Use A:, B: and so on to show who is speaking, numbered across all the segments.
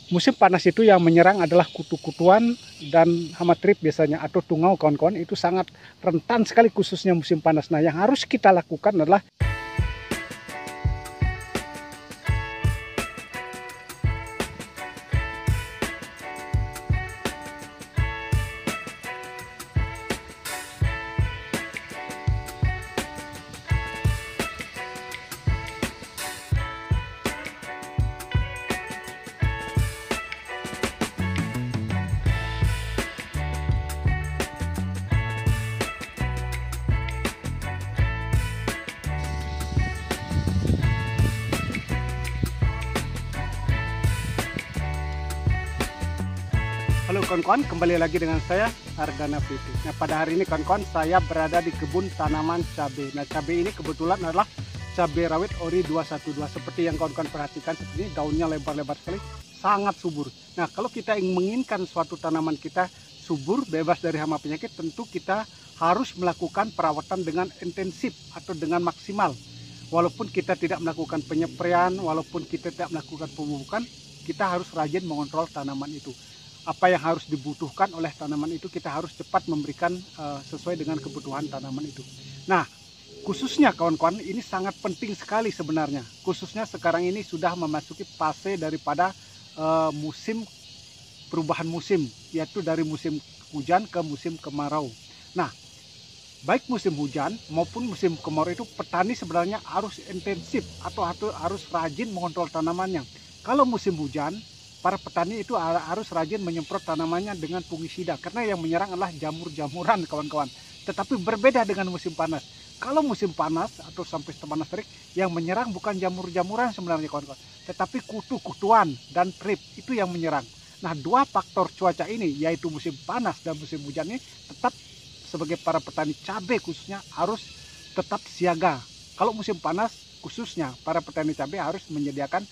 A: musim panas itu yang menyerang adalah kutu-kutuan dan hama trip biasanya atau tungau kawan-kawan, itu sangat rentan sekali khususnya musim panas. Nah, yang harus kita lakukan adalah halo kawan-kawan, kembali lagi dengan saya Ardana Piti. Nah, pada hari ini kawan-kawan saya berada di kebun tanaman cabai. Nah, cabai ini kebetulan adalah cabai rawit ori 212. Seperti yang kawan-kawan perhatikan, seperti ini daunnya lebar-lebar sekali, sangat subur. Nah, kalau kita ingin menginginkan suatu tanaman kita subur, bebas dari hama penyakit, tentu kita harus melakukan perawatan dengan intensif atau dengan maksimal. Walaupun kita tidak melakukan penyepraian, walaupun kita tidak melakukan pemupukan, kita harus rajin mengontrol tanaman itu. Apa yang harus dibutuhkan oleh tanaman itu kita harus cepat memberikan sesuai dengan kebutuhan tanaman itu. Nah, khususnya kawan-kawan, ini sangat penting sekali sebenarnya. Khususnya sekarang ini sudah memasuki fase daripada musim perubahan musim, yaitu dari musim hujan ke musim kemarau. Nah, baik musim hujan maupun musim kemarau itu petani sebenarnya harus intensif atau harus rajin mengontrol tanamannya. Kalau musim hujan, para petani itu harus rajin menyemprot tanamannya dengan fungisida, karena yang menyerang adalah jamur-jamuran kawan-kawan. Tetapi berbeda dengan musim panas. Kalau musim panas atau sampai panas terik, yang menyerang bukan jamur-jamuran sebenarnya kawan-kawan, tetapi kutu-kutuan dan trip itu yang menyerang. Nah, dua faktor cuaca ini, yaitu musim panas dan musim hujan ini, tetap sebagai para petani cabai khususnya harus tetap siaga. Kalau musim panas khususnya para petani cabai harus menyediakan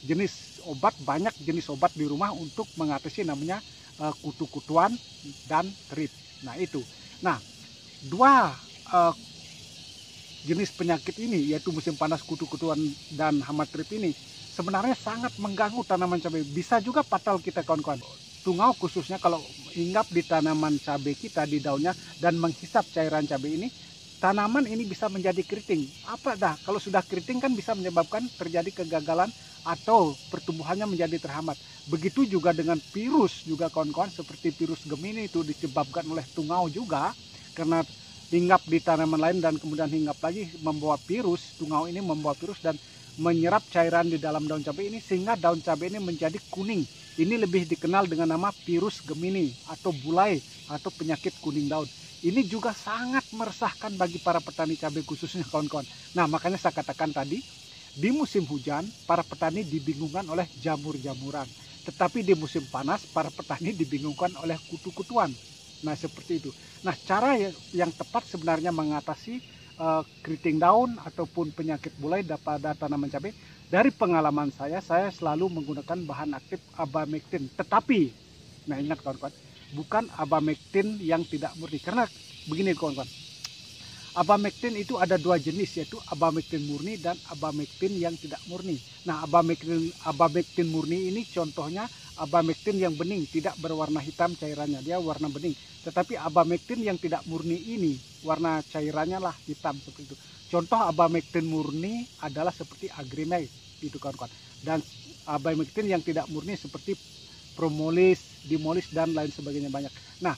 A: jenis obat, banyak jenis obat di rumah untuk mengatasi namanya kutu-kutuan dan trip. Nah, itu. Nah, dua jenis penyakit ini, yaitu musim panas, kutu-kutuan dan hama trip ini, sebenarnya sangat mengganggu tanaman cabai. Bisa juga fatal kita kawan-kawan. Tungau khususnya kalau hinggap di tanaman cabai kita, di daunnya, dan menghisap cairan cabai ini, tanaman ini bisa menjadi keriting. Apa dah? Kalau sudah keriting kan bisa menyebabkan terjadi kegagalan atau pertumbuhannya menjadi terhambat. Begitu juga dengan virus juga kawan-kawan, seperti virus Gemini itu disebabkan oleh tungau juga, karena hinggap di tanaman lain dan kemudian hinggap lagi membawa virus. Tungau ini membawa virus dan menyerap cairan di dalam daun cabai ini sehingga daun cabai ini menjadi kuning. Ini lebih dikenal dengan nama virus Gemini atau bulai atau penyakit kuning daun. Ini juga sangat meresahkan bagi para petani cabai khususnya kawan-kawan. Nah, makanya saya katakan tadi, di musim hujan para petani dibingungkan oleh jamur-jamuran. Tetapi di musim panas para petani dibingungkan oleh kutu-kutuan. Nah, seperti itu. Nah, cara yang tepat sebenarnya mengatasi keriting daun ataupun penyakit bulai pada tanaman cabai, dari pengalaman saya selalu menggunakan bahan aktif abamectin. Tetapi, nah ingat kawan-kawan, bukan abamectin yang tidak murni. Karena begini kawan-kawan, abamectin itu ada dua jenis, yaitu abamectin murni dan abamectin yang tidak murni. Nah, abamectin murni ini contohnya abamectin yang bening, tidak berwarna hitam cairannya, dia warna bening. Tetapi abamectin yang tidak murni ini warna cairannya lah hitam seperti itu. Contoh abamectin murni adalah seperti Agrimed itu kawan-kawan. Dan abamectin yang tidak murni seperti Propolis, Dimolis dan lain sebagainya banyak. Nah,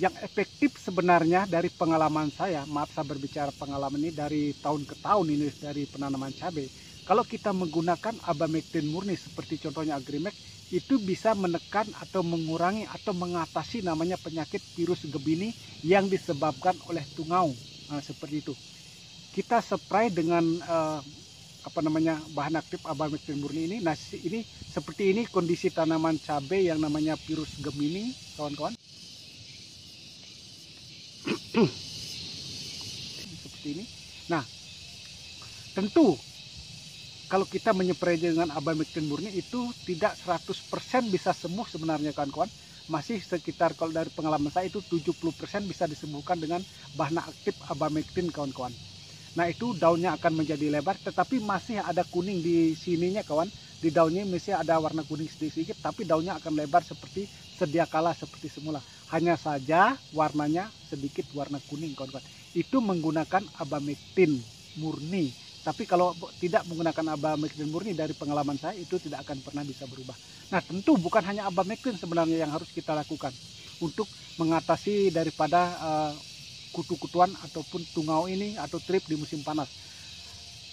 A: yang efektif sebenarnya dari pengalaman saya, maaf saya berbicara pengalaman ini dari tahun ke tahun ini dari penanaman cabai. Kalau kita menggunakan abamectin murni seperti contohnya Agrimed, itu bisa menekan atau mengurangi atau mengatasi namanya penyakit virus Gemini yang disebabkan oleh tungau. Nah, seperti itu. Kita spray dengan bahan aktif abamectin murni ini. Nah, ini seperti ini kondisi tanaman cabai yang namanya virus Gemini, kawan-kawan. Seperti ini. Nah, tentu kalau kita menyepray dengan abamectin murni itu tidak 100% bisa sembuh sebenarnya kawan-kawan. Masih sekitar, kalau dari pengalaman saya itu 70% bisa disembuhkan dengan bahan aktif abamectin kawan-kawan. Nah itu daunnya akan menjadi lebar, tetapi masih ada kuning di sininya kawan. Di daunnya masih ada warna kuning sedikit, tapi daunnya akan lebar seperti sedia kala, seperti semula. Hanya saja warnanya sedikit warna kuning kawan-kawan. Itu menggunakan abamectin murni. Tapi kalau tidak menggunakan abamectin murni, dari pengalaman saya itu tidak akan pernah bisa berubah. Nah tentu bukan hanya abamectin sebenarnya yang harus kita lakukan untuk mengatasi daripada kutu-kutuan ataupun tungau ini atau trip di musim panas.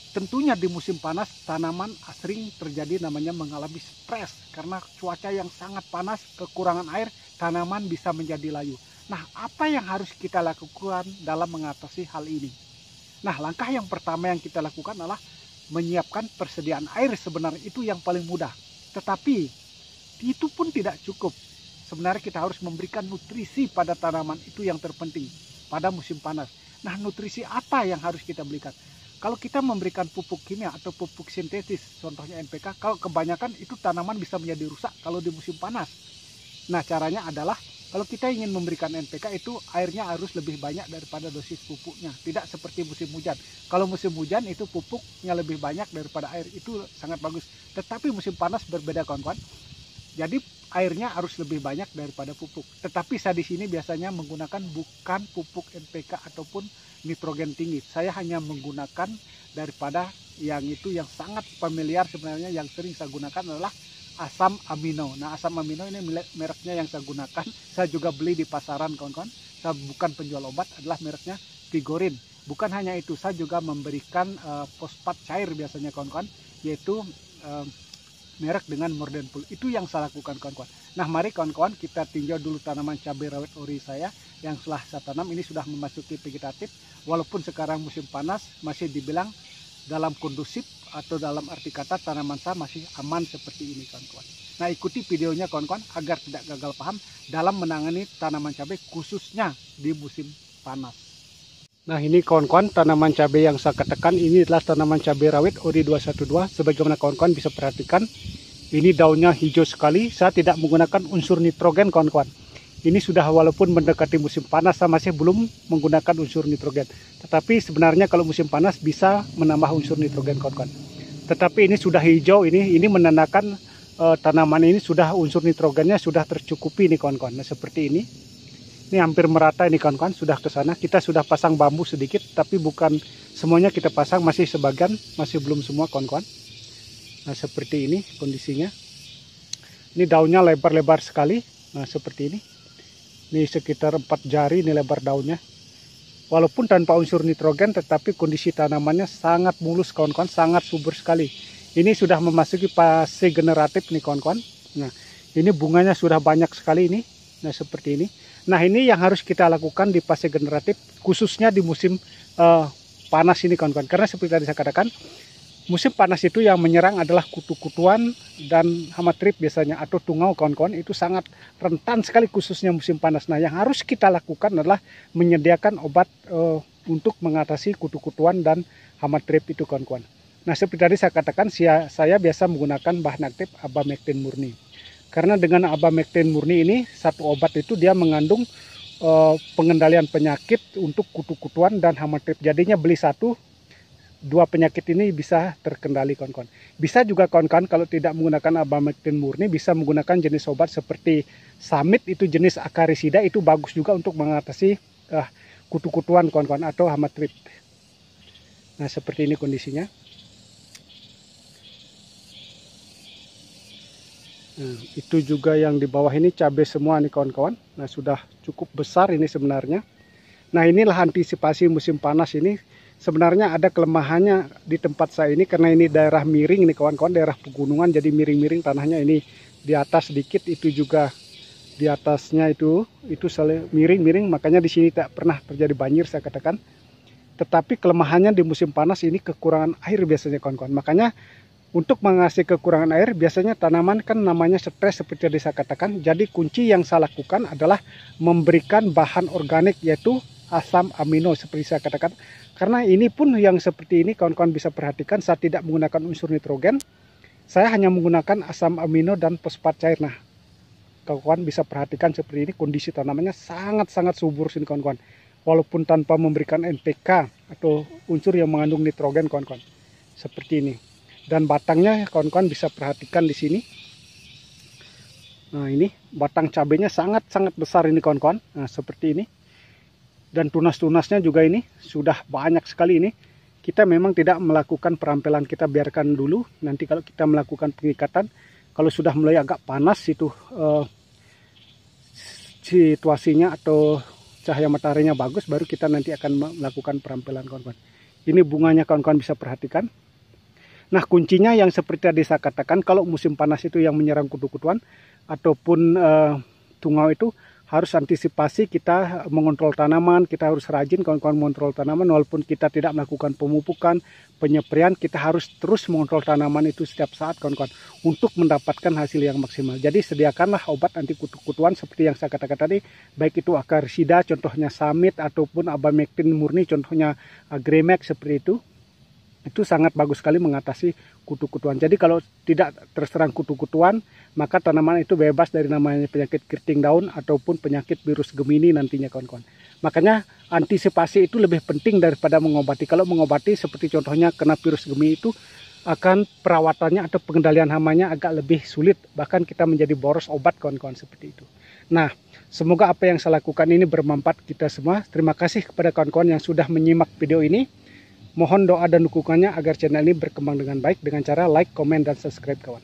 A: Tentunya di musim panas tanaman sering terjadi namanya mengalami stres karena cuaca yang sangat panas, kekurangan air, tanaman bisa menjadi layu. Nah, apa yang harus kita lakukan dalam mengatasi hal ini? Nah, langkah yang pertama yang kita lakukan adalah menyiapkan persediaan air. Sebenarnya itu yang paling mudah. Tetapi itu pun tidak cukup. Sebenarnya kita harus memberikan nutrisi pada tanaman, itu yang terpenting pada musim panas. Nah, nutrisi apa yang harus kita berikan? Kalau kita memberikan pupuk kimia atau pupuk sintetis, contohnya NPK, kalau kebanyakan itu tanaman bisa menjadi rusak kalau di musim panas. Nah, caranya adalah kalau kita ingin memberikan NPK itu airnya harus lebih banyak daripada dosis pupuknya. Tidak seperti musim hujan. Kalau musim hujan itu pupuknya lebih banyak daripada air, itu sangat bagus. Tetapi musim panas berbeda kawan-kawan. Jadi airnya harus lebih banyak daripada pupuk. Tetapi saya di sini biasanya menggunakan bukan pupuk NPK ataupun nitrogen tinggi. Saya hanya menggunakan daripada yang itu yang sangat familiar sebenarnya, yang sering saya gunakan adalah asam amino. Nah, asam amino ini mereknya yang saya gunakan. Saya juga beli di pasaran kawan-kawan. Saya bukan penjual obat, adalah mereknya Vigorin. Bukan hanya itu, saya juga memberikan fosfat cair biasanya kawan-kawan, yaitu merek dengan Mordenpul. Itu yang saya lakukan kawan-kawan. Nah, mari kawan-kawan kita tinjau dulu tanaman cabai rawit ori saya yang setelah saya tanam ini sudah memasuki vegetatif. Walaupun sekarang musim panas masih dibilang dalam kondusif atau dalam arti kata tanaman saya masih aman seperti ini kawan-kawan. Nah, ikuti videonya kawan-kawan agar tidak gagal paham dalam menangani tanaman cabai khususnya di musim panas. Nah, ini kawan-kawan tanaman cabai yang saya katakan ini adalah tanaman cabai rawit ori 212. Sebagaimana kawan-kawan bisa perhatikan, ini daunnya hijau sekali. Saya tidak menggunakan unsur nitrogen kawan-kawan. Ini sudah walaupun mendekati musim panas, saya masih belum menggunakan unsur nitrogen. Tetapi sebenarnya kalau musim panas bisa menambah unsur nitrogen kawan-kawan. Tetapi ini sudah hijau, ini menandakan tanaman ini sudah unsur nitrogennya sudah tercukupi nih kawan-kawan. Nah, seperti ini. Ini hampir merata ini kawan-kawan, sudah ke sana. Kita sudah pasang bambu sedikit, tapi bukan semuanya kita pasang, masih sebagian, masih belum semua kawan-kawan. Nah, seperti ini kondisinya. Ini daunnya lebar-lebar sekali. Nah, seperti ini. Ini sekitar 4 jari ini lebar daunnya. Walaupun tanpa unsur nitrogen, tetapi kondisi tanamannya sangat mulus kawan-kawan, sangat subur sekali. Ini sudah memasuki fase generatif nih kawan-kawan. Nah, ini bunganya sudah banyak sekali ini. Nah, seperti ini. Nah, ini yang harus kita lakukan di fase generatif, khususnya di musim panas ini kawan-kawan. Karena seperti tadi saya katakan, musim panas itu yang menyerang adalah kutu-kutuan dan hama trip biasanya, atau tungau kawan-kawan. Itu sangat rentan sekali khususnya musim panas. Nah, yang harus kita lakukan adalah menyediakan obat untuk mengatasi kutu-kutuan dan hama trip itu kawan-kawan. Nah, seperti tadi saya katakan, saya biasa menggunakan bahan aktif abamectin murni. Karena dengan abamectin murni ini, satu obat itu dia mengandung pengendalian penyakit untuk kutu-kutuan dan hama trip. Jadinya beli satu, dua penyakit ini bisa terkendali kawan-kawan. Bisa juga kawan-kawan kalau tidak menggunakan abamectin murni, bisa menggunakan jenis obat seperti Samit, itu jenis akarisida, itu bagus juga untuk mengatasi kutu-kutuan kawan-kawan atau hama trip. Nah, seperti ini kondisinya. Nah, itu juga yang di bawah ini cabai semua nih kawan-kawan. Nah, sudah cukup besar ini sebenarnya. Nah, inilah antisipasi musim panas ini. Sebenarnya ada kelemahannya di tempat saya ini karena ini daerah miring nih kawan-kawan, daerah pegunungan, jadi miring-miring tanahnya. Ini di atas sedikit, itu juga di atasnya itu miring-miring, makanya di sini tak pernah terjadi banjir saya katakan. Tetapi kelemahannya di musim panas ini kekurangan air biasanya kawan-kawan. Makanya untuk mengatasi kekurangan air, biasanya tanaman kan namanya stres seperti yang saya katakan. Jadi kunci yang saya lakukan adalah memberikan bahan organik, yaitu asam amino seperti saya katakan. Karena ini pun yang seperti ini kawan-kawan bisa perhatikan, saya tidak menggunakan unsur nitrogen. Saya hanya menggunakan asam amino dan fosfat cair. Nah, kawan-kawan bisa perhatikan seperti ini, kondisi tanamannya sangat-sangat subur sini kawan-kawan. Walaupun tanpa memberikan NPK atau unsur yang mengandung nitrogen kawan-kawan. Seperti ini. Dan batangnya kawan-kawan bisa perhatikan di sini. Nah, ini batang cabenya sangat-sangat besar ini kawan-kawan. Nah, seperti ini. Dan tunas-tunasnya juga ini sudah banyak sekali ini. Kita memang tidak melakukan perampelan, kita biarkan dulu. Nanti kalau kita melakukan pengikatan, kalau sudah mulai agak panas itu situasinya atau cahaya mataharinya bagus, baru kita nanti akan melakukan perampelan kawan-kawan. Ini bunganya kawan-kawan bisa perhatikan. Nah, kuncinya yang seperti tadi saya katakan, kalau musim panas itu yang menyerang kutu-kutuan ataupun tungau itu harus antisipasi, kita mengontrol tanaman, kita harus rajin kawan-kawan mengontrol tanaman, walaupun kita tidak melakukan pemupukan, penyemprian, kita harus terus mengontrol tanaman itu setiap saat kawan-kawan untuk mendapatkan hasil yang maksimal. Jadi sediakanlah obat anti kutu-kutuan seperti yang saya katakan tadi, baik itu Acaricida, contohnya Samit, ataupun Abamectin murni, contohnya Agremex seperti itu. Itu sangat bagus sekali mengatasi kutu-kutuan. Jadi kalau tidak terserang kutu-kutuan, maka tanaman itu bebas dari namanya penyakit keriting daun ataupun penyakit virus Gemini nantinya kawan-kawan. Makanya antisipasi itu lebih penting daripada mengobati. Kalau mengobati seperti contohnya kena virus Gemini itu akan perawatannya atau pengendalian hamanya agak lebih sulit. Bahkan kita menjadi boros obat kawan-kawan seperti itu. Nah, semoga apa yang saya lakukan ini bermanfaat kita semua. Terima kasih kepada kawan-kawan yang sudah menyimak video ini. Mohon doa dan dukungannya agar channel ini berkembang dengan baik dengan cara like, komen, dan subscribe kawan.